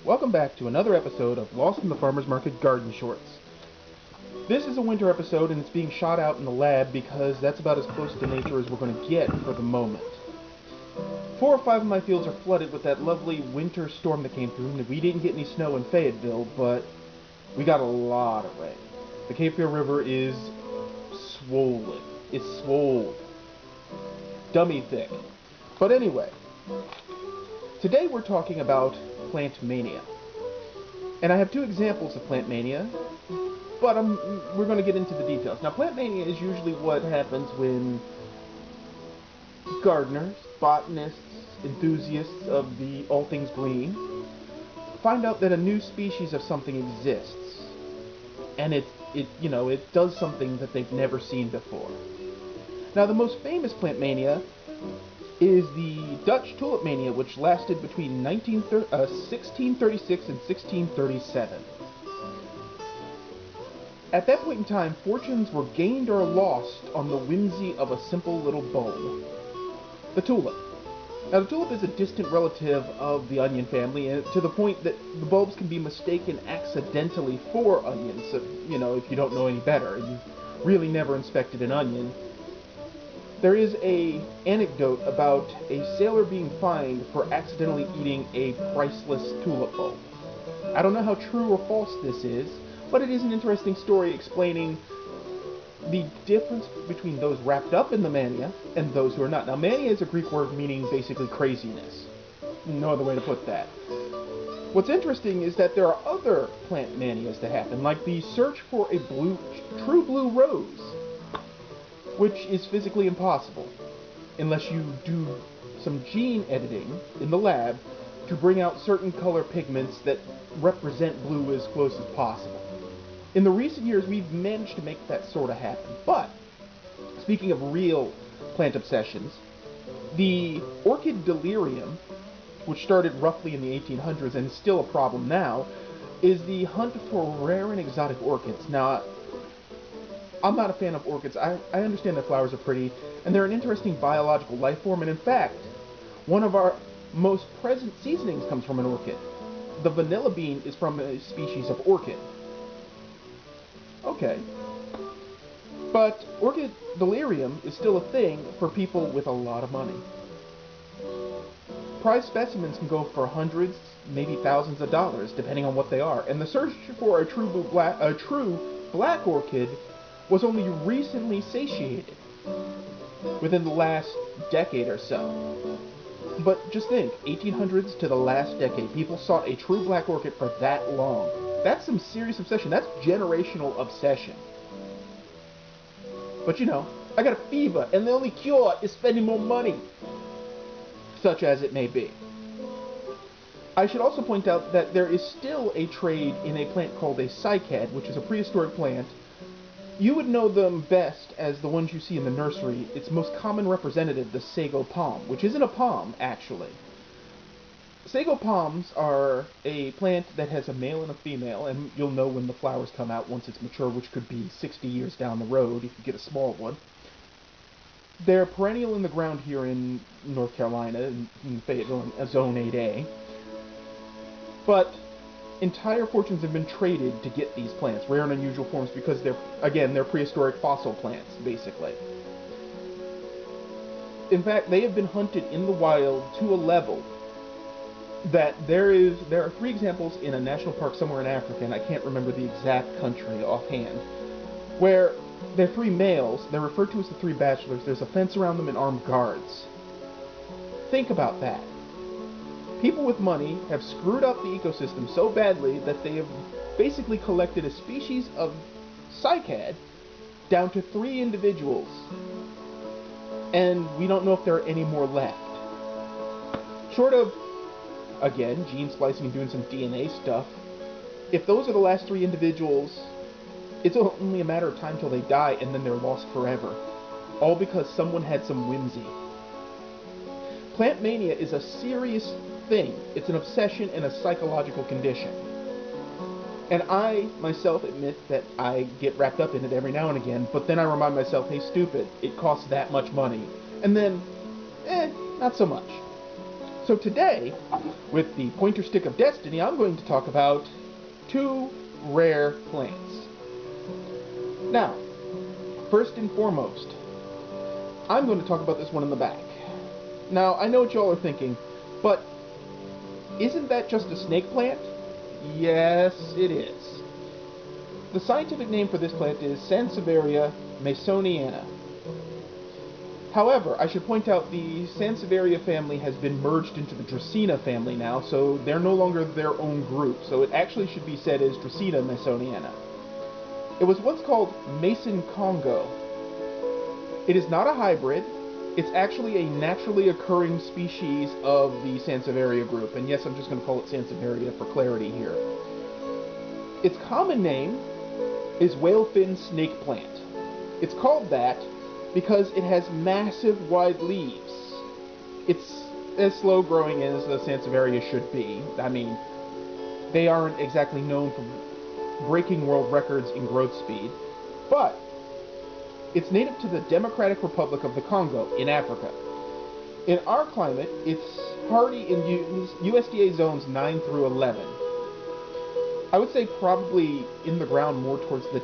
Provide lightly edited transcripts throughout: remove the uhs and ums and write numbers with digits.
Welcome back to another episode of Lost in the Farmer's Market Garden Shorts. This is a winter episode and it's being shot out in the lab because that's about as close to nature as we're going to get for the moment. 4 or 5 of my fields are flooded with that lovely winter storm that came through, and we didn't get any snow in Fayetteville, but we got a lot of rain. The Cape Fear River is swollen. It's swole. Dummy thick. But anyway, today we're talking about plant-mania. And I have 2 examples of plant-mania, but we're going to get into the details. Now, plant-mania is usually what happens when gardeners, botanists, enthusiasts of the all things green find out that a new species of something exists, and it does something that they've never seen before. Now, the most famous plant-mania is the Dutch tulip mania, which lasted between 1636 and 1637. At that point in time, fortunes were gained or lost on the whimsy of a simple little bulb, the tulip. Now, the tulip is a distant relative of the onion family, and to the point that the bulbs can be mistaken accidentally for onions. So, if you don't know any better, and you've really never inspected an onion. There is an anecdote about a sailor being fined for accidentally eating a priceless tulip bulb. I don't know how true or false this is, but it is an interesting story explaining the difference between those wrapped up in the mania and those who are not. Now, mania is a Greek word meaning basically craziness. No other way to put that. What's interesting is that there are other plant manias that happen, like the search for a true blue rose, which is physically impossible unless you do some gene editing in the lab to bring out certain color pigments that represent blue as close as possible. In the recent years, we've managed to make that sort of happen. But, speaking of real plant obsessions, the orchid delirium, which started roughly in the 1800s and is still a problem now, is the hunt for rare and exotic orchids. Now, I'm not a fan of orchids. I understand that flowers are pretty, and they're an interesting biological life form, and in fact, one of our most present seasonings comes from an orchid. The vanilla bean is from a species of orchid. Okay. But orchid delirium is still a thing for people with a lot of money. Prize specimens can go for hundreds, maybe thousands of dollars, depending on what they are, and the search for a true black orchid was only recently satiated within the last decade or so. But just think, 1800s to the last decade, people sought a true black orchid for that long. That's some serious obsession. That's generational obsession. But I got a fever, and the only cure is spending more money, such as it may be. I should also point out that there is still a trade in a plant called a cycad, which is a prehistoric plant. You would know them best as the ones you see in the nursery. Its most common representative, the sago palm, which isn't a palm, actually. Sago palms are a plant that has a male and a female, and you'll know when the flowers come out once it's mature, which could be 60 years down the road if you get a small one. They're perennial in the ground here in North Carolina, in Fayetteville, in Zone 8A. But entire fortunes have been traded to get these plants, rare and unusual forms, because they're prehistoric fossil plants, basically. In fact, they have been hunted in the wild to a level that there are 3 examples in a national park somewhere in Africa, and I can't remember the exact country offhand, where they're 3 males, they're referred to as the 3 bachelors, there's a fence around them and armed guards. Think about that. People with money have screwed up the ecosystem so badly that they have basically collected a species of cycad down to 3 individuals. And we don't know if there are any more left. Short of, again, gene splicing and doing some DNA stuff, if those are the last 3 individuals, it's only a matter of time till they die and then they're lost forever. All because someone had some whimsy. Plant mania is a serious thing. It's an obsession and a psychological condition. And I, myself, admit that I get wrapped up in it every now and again, but then I remind myself, hey, stupid, it costs that much money. And then, not so much. So today, with the pointer stick of destiny, I'm going to talk about two rare plants. Now, first and foremost, I'm going to talk about this one in the back. Now, I know what y'all are thinking, but isn't that just a snake plant? Yes, it is. The scientific name for this plant is Sansevieria masoniana. However, I should point out the Sansevieria family has been merged into the Dracaena family now, so they're no longer their own group, so it actually should be said as Dracaena masoniana. It was once called Mason Congo. It is not a hybrid. It's actually a naturally occurring species of the Sansevieria group, and yes, I'm just going to call it Sansevieria for clarity here. Its common name is whalefin snake plant. It's called that because it has massive wide leaves. It's as slow growing as the Sansevieria should be. I mean, they aren't exactly known for breaking world records in growth speed, but it's native to the Democratic Republic of the Congo in Africa. In our climate, it's hardy in USDA zones 9 through 11. I would say probably in the ground more towards the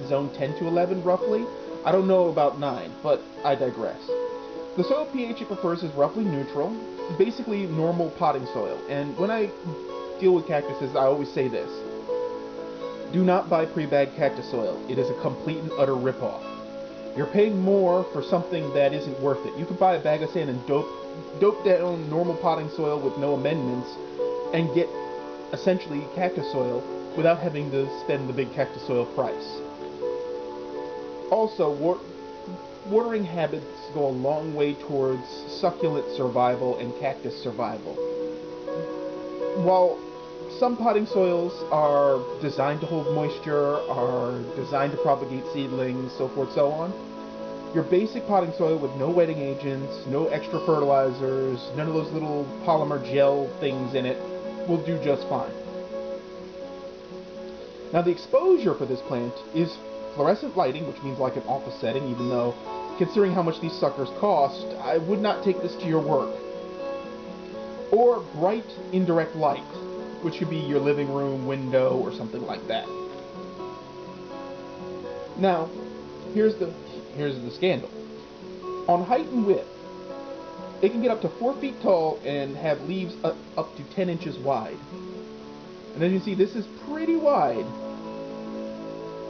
zone 10 to 11 roughly. I don't know about 9, but I digress. The soil pH it prefers is roughly neutral, basically normal potting soil. And when I deal with cactuses, I always say this. Do not buy pre-bagged cactus soil. It is a complete and utter ripoff. You're paying more for something that isn't worth it. You can buy a bag of sand and dope down normal potting soil with no amendments and get essentially cactus soil without having to spend the big cactus soil price. Also, watering habits go a long way towards succulent survival and cactus survival. While some potting soils are designed to hold moisture, are designed to propagate seedlings, so forth, so on, your basic potting soil with no wetting agents, no extra fertilizers, none of those little polymer gel things in it will do just fine. Now, the exposure for this plant is fluorescent lighting, which means like an office setting, even though, considering how much these suckers cost, I would not take this to your work. Or bright indirect light, which could be your living room window or something like that. Now, here's the scandal. On height and width, it can get up to 4 feet tall and have leaves up to 10 inches wide. And as you see, this is pretty wide.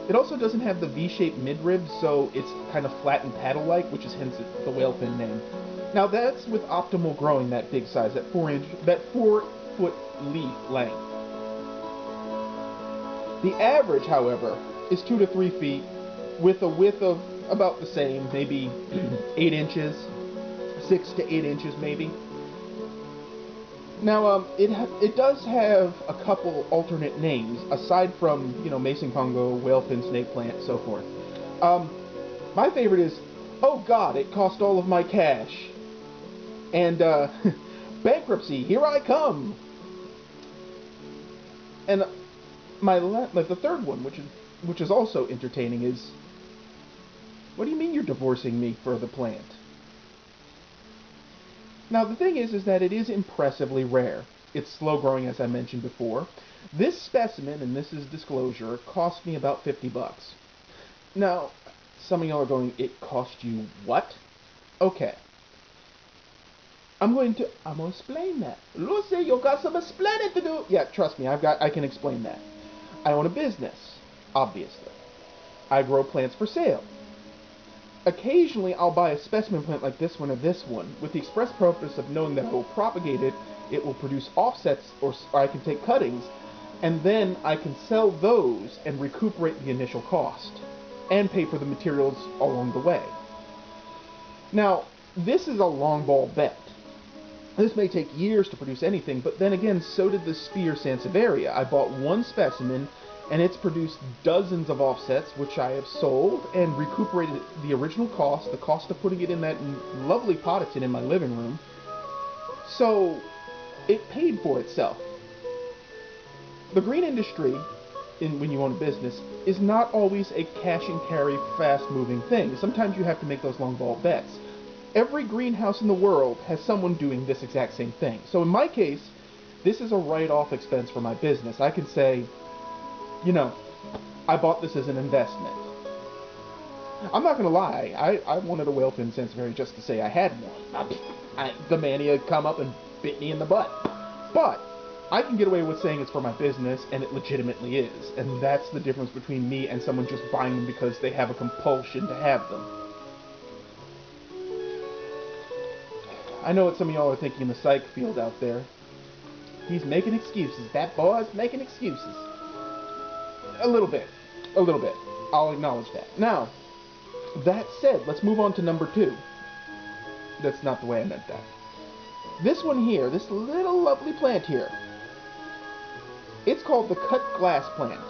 It also doesn't have the V-shaped midribs, so it's kind of flat and paddle-like, which is hence the whalefin name. Now that's with optimal growing that big size, that 4-foot leaf length. The average, however, is 2 to 3 feet, with a width of about the same, maybe 8 inches, 6 to 8 inches maybe. Now, it does have a couple alternate names, aside from, Mason Congo, whalefin snake plant, so forth. My favorite is, oh god, it cost all of my cash. And, bankruptcy, here I come. And the third one, which is also entertaining, is, what do you mean you're divorcing me for the plant? Now, the thing is that it is impressively rare. It's slow growing, as I mentioned before. This specimen, and this is disclosure, cost me about $50. Now, some of y'all are going, it cost you what? Okay. I'm going to explain that. Lucy, you got some explaining to do. Yeah, trust me, I can explain that. I own a business, obviously. I grow plants for sale. Occasionally, I'll buy a specimen plant like this one or this one, with the express purpose of knowing that I will propagate it, it will produce offsets, or I can take cuttings, and then I can sell those and recuperate the initial cost, and pay for the materials along the way. Now, this is a long ball bet. This may take years to produce anything, but then again, so did the Spear Sansevieria. I bought one specimen, and it's produced dozens of offsets, which I have sold and recuperated the original cost, the cost of putting it in that lovely pot it's in my living room. So, it paid for itself. The green industry, when you own a business, is not always a cash and carry, fast-moving thing. Sometimes you have to make those long ball bets. Every greenhouse in the world has someone doing this exact same thing. So in my case, this is a write-off expense for my business. I can say, you know, I bought this as an investment. I'm not going to lie, I wanted a whalefin sansevieria just to say I had one. The mania had come up and bit me in the butt. But I can get away with saying it's for my business, and it legitimately is. And that's the difference between me and someone just buying them because they have a compulsion to have them. I know what some of y'all are thinking in the psych field out there. He's making excuses. That boy's making excuses. A little bit. A little bit. I'll acknowledge that. Now, that said, let's move on to number 2. That's not the way I meant that. This one here, this little lovely plant here, it's called the cut glass plant.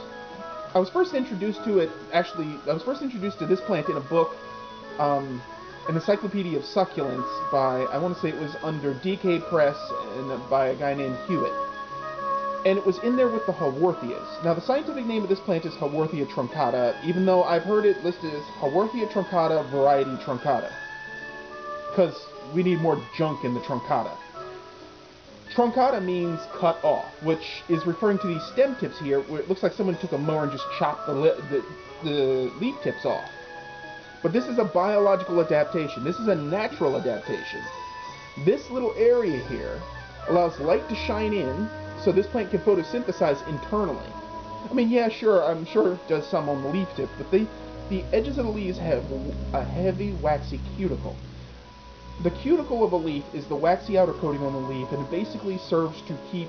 I was first introduced to it, this plant in a book, an encyclopedia of succulents by, I want to say it was under DK Press and by a guy named Hewitt. And it was in there with the Haworthias. Now, the scientific name of this plant is Haworthia truncata, even though I've heard it listed as Haworthia truncata variety truncata. Because we need more junk in the truncata. Truncata means cut off, which is referring to these stem tips here, where it looks like someone took a mower and just chopped the leaf tips off. But this is a biological adaptation. This is a natural adaptation. This little area here allows light to shine in, so this plant can photosynthesize internally. I mean, yeah, sure, I'm sure it does some on the leaf tip, but the edges of the leaves have a heavy, waxy cuticle. The cuticle of a leaf is the waxy outer coating on the leaf, and it basically serves to keep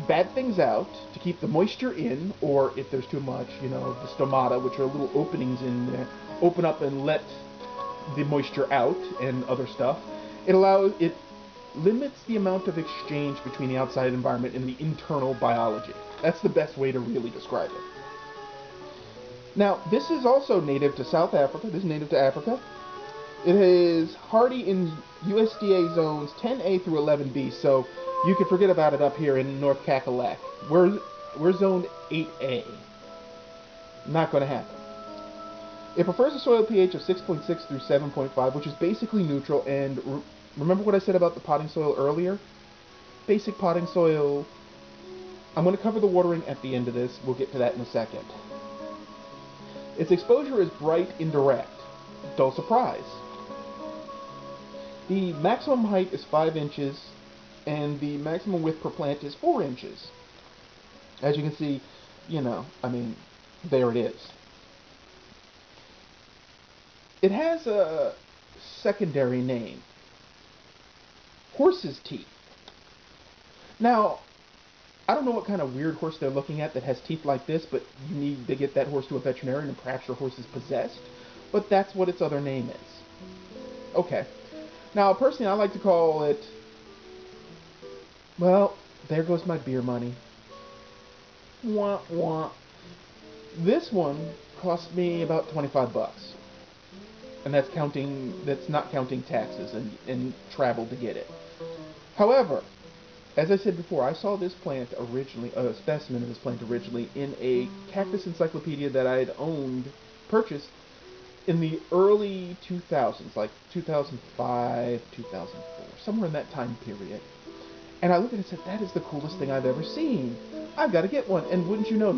bad things out, to keep the moisture in, or if there's too much, you know, the stomata, which are little openings in there, open up and let the moisture out and other stuff. It limits the amount of exchange between the outside environment and the internal biology. That's the best way to really describe it. Now, this is also native to South Africa. This is native to Africa. It is hardy in USDA zones 10A through 11B, so you can forget about it up here in North Cackalack. We're zoned 8A. Not going to happen. It prefers a soil pH of 6.6 through 7.5, which is basically neutral, and remember what I said about the potting soil earlier? Basic potting soil. I'm going to cover the watering at the end of this. We'll get to that in a second. Its exposure is bright indirect. Dull surprise. The maximum height is 5 inches, and the maximum width per plant is 4 inches. As you can see, you know, I mean, there it is. It has a secondary name. Horse's teeth. Now, I don't know what kind of weird horse they're looking at that has teeth like this, but you need to get that horse to a veterinarian and perhaps your horse is possessed. But that's what its other name is. Okay. Now, personally, I like to call it, well, there goes my beer money. Wah, wah. This one cost me about 25 bucks. And that's not counting taxes and travel to get it. However, as I said before, I saw this plant originally, a specimen of this plant originally, in a cactus encyclopedia that I had purchased in the early 2000s, like 2005, 2004, somewhere in that time period. And I looked at it and said, that is the coolest thing I've ever seen. I've got to get one. And wouldn't you know,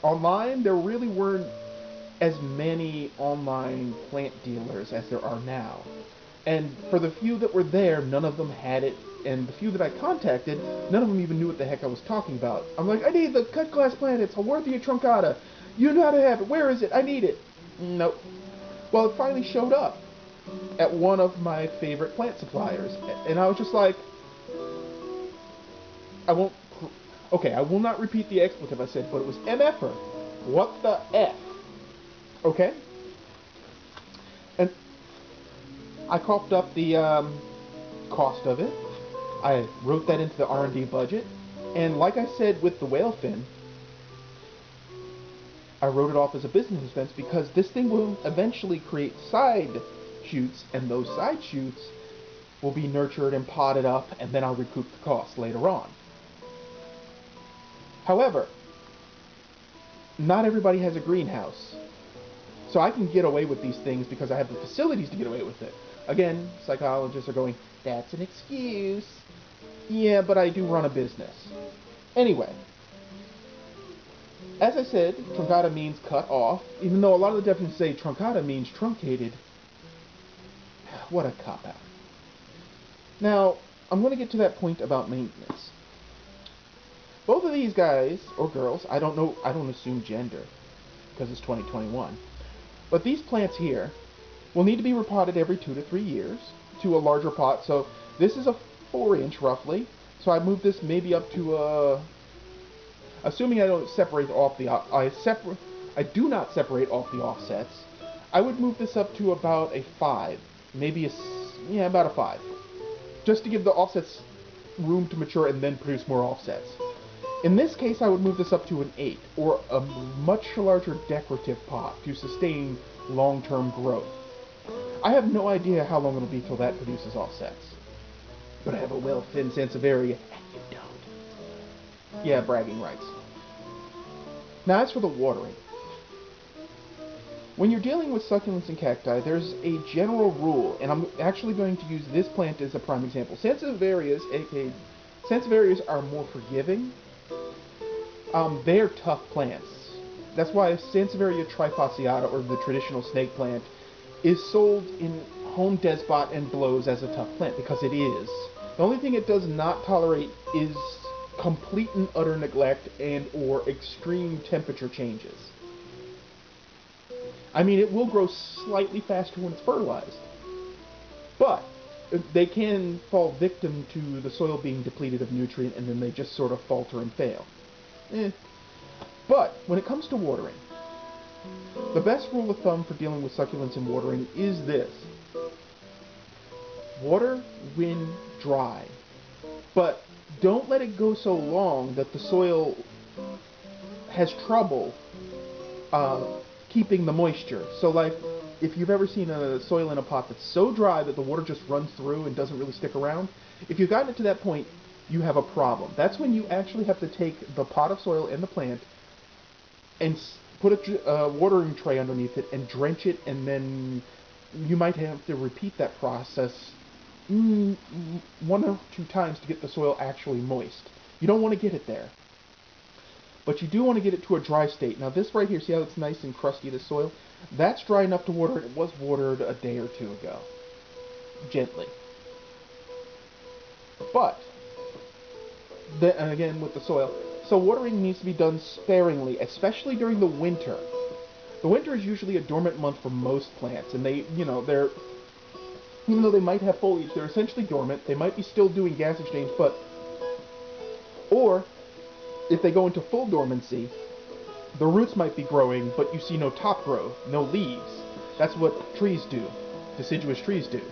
online, there really weren't as many online plant dealers as there are now. And for the few that were there, none of them had it. And the few that I contacted, none of them even knew what the heck I was talking about. I'm like, I need the cut glass plant. It's Haworthia truncata. You know how to have it. Where is it? I need it. Nope. Well, it finally showed up at one of my favorite plant suppliers. And I was just like, I will not repeat the expletive I said, but it was MFer. What the F? Okay? And I coughed up the cost of it. I wrote that into the R&D budget. And like I said with the whale fin, I wrote it off as a business expense because this thing will eventually create side shoots, and those side shoots will be nurtured and potted up, and then I'll recoup the cost later on. However, not everybody has a greenhouse. So I can get away with these things because I have the facilities to get away with it. Again, psychologists are going, that's an excuse. Yeah, but I do run a business. Anyway, as I said, truncata means cut off, even though a lot of the definitions say truncata means truncated. What a cop-out. Now, I'm going to get to that point about maintenance. Both of these guys, or girls, I don't know, I don't assume gender, because it's 2021, but these plants here will need to be repotted every 2 to 3 years to a larger pot. So this is a 4-inch roughly, so I move this maybe up to assuming I don't separate off the, I do not separate off the offsets, I would move this up to about a 5, maybe about a 5, just to give the offsets room to mature and then produce more offsets. In this case, I would move this up to an 8, or a much larger decorative pot to sustain long-term growth. I have no idea how long it'll be till that produces offsets. But I have a well-thinned Sansevieria, and you don't. Yeah, bragging rights. Now as for the watering. When you're dealing with succulents and cacti, there's a general rule, and I'm actually going to use this plant as a prime example. Sansevierias, aka Sansevierias, are more forgiving. They're tough plants. That's why Sansevieria trifasciata, or the traditional snake plant, is sold in Home Depot and Blows as a tough plant, because it is. The only thing it does not tolerate is complete and utter neglect and or extreme temperature changes. I mean, it will grow slightly faster when it's fertilized, but they can fall victim to the soil being depleted of nutrient, and then they just sort of falter and fail. But when it comes to watering, the best rule of thumb for dealing with succulents and watering is this. Water when dry, but don't let it go so long that the soil has trouble keeping the moisture. So like, if you've ever seen a soil in a pot that's so dry that the water just runs through and doesn't really stick around, if you've gotten it to that point, you have a problem. That's when you actually have to take the pot of soil and the plant and put a watering tray underneath it and drench it, and then you might have to repeat that process 1 or 2 times to get the soil actually moist. You don't want to get it there, but you do want to get it to a dry state. Now this right here, see how it's nice and crusty, this soil? That's dry enough to water. It was watered a day or 2 ago. Gently. But and again with the soil, so watering needs to be done sparingly, especially during the winter. The winter is usually a dormant month for most plants, and they, they're, even though they might have foliage, they're essentially dormant. They might be still doing gas exchange, but, or if they go into full dormancy, the roots might be growing, but you see no top growth, no leaves. That's what trees do, deciduous trees do.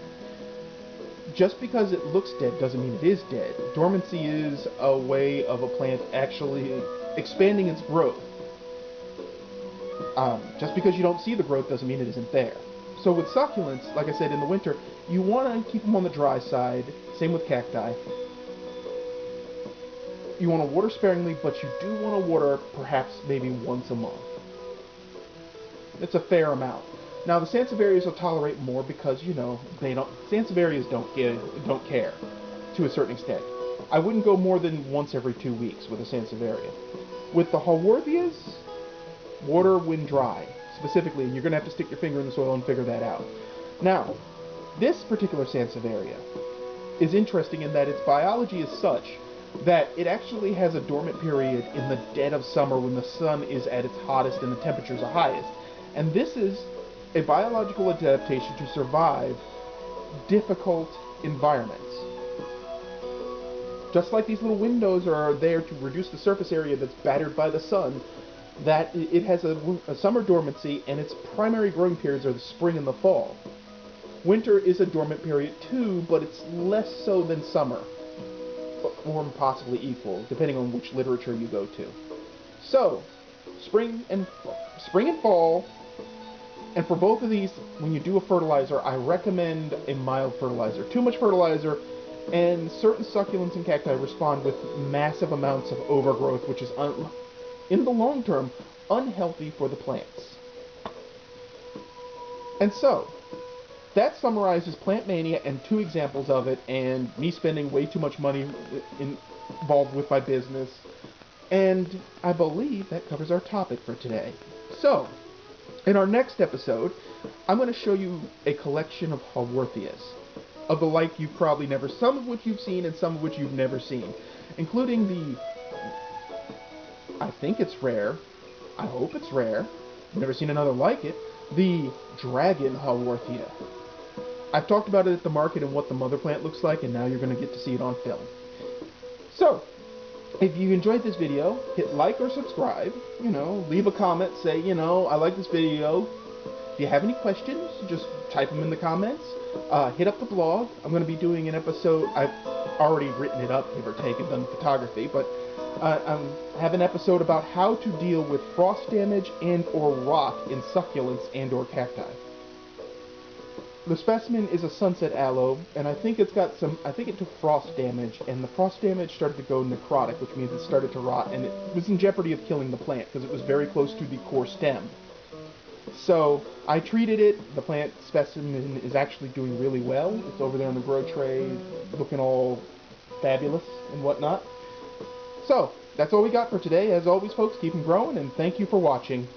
Just because it looks dead doesn't mean it is dead. Dormancy is a way of a plant actually expanding its growth. Just because you don't see the growth doesn't mean it isn't there. So with succulents, like I said, in the winter, you want to keep them on the dry side. Same with cacti. You want to water sparingly, but you do want to water perhaps maybe once a month. It's a fair amount. Now the Sansevierias will tolerate more because, Sansevierias don't care to a certain extent. I wouldn't go more than once every 2 weeks with a Sansevieria. With the Haworthias, water when dry, specifically, and you're going to have to stick your finger in the soil and figure that out. Now, this particular Sansevieria is interesting in that its biology is such that it actually has a dormant period in the dead of summer when the sun is at its hottest and the temperatures are highest. And this is a biological adaptation to survive difficult environments. Just like these little windows are there to reduce the surface area that's battered by the sun, that it has a summer dormancy, and its primary growing periods are the spring and the fall. Winter is a dormant period too, but it's less so than summer, or possibly equal, depending on which literature you go to. So, spring and fall. And for both of these, when you do a fertilizer, I recommend a mild fertilizer. Too much fertilizer, and certain succulents and cacti respond with massive amounts of overgrowth, which is, in the long term, unhealthy for the plants. And so, that summarizes plant-mania and 2 examples of it, and me spending way too much money involved with my business. And I believe that covers our topic for today. So, in our next episode, I'm going to show you a collection of Haworthias, of the like you've probably never, some of which you've seen and some of which you've never seen, including the, I think it's rare, I hope it's rare, I've never seen another like it, the Dragon Haworthia. I've talked about it at the market and what the mother plant looks like, and now you're going to get to see it on film. So, if you enjoyed this video, hit like or subscribe, leave a comment, say, I like this video. If you have any questions, just type them in the comments. Hit up the blog. I'm going to be doing an episode, I've already written it up, give or take, and done photography, but I have an episode about how to deal with frost damage and or rot in succulents and or cacti. The specimen is a sunset aloe, and I think it took frost damage, and the frost damage started to go necrotic, which means it started to rot, and it was in jeopardy of killing the plant, because it was very close to the core stem. So, I treated it. The plant specimen is actually doing really well. It's over there on the grow tray, looking all fabulous and whatnot. So, that's all we got for today. As always, folks, keep them growing, and thank you for watching.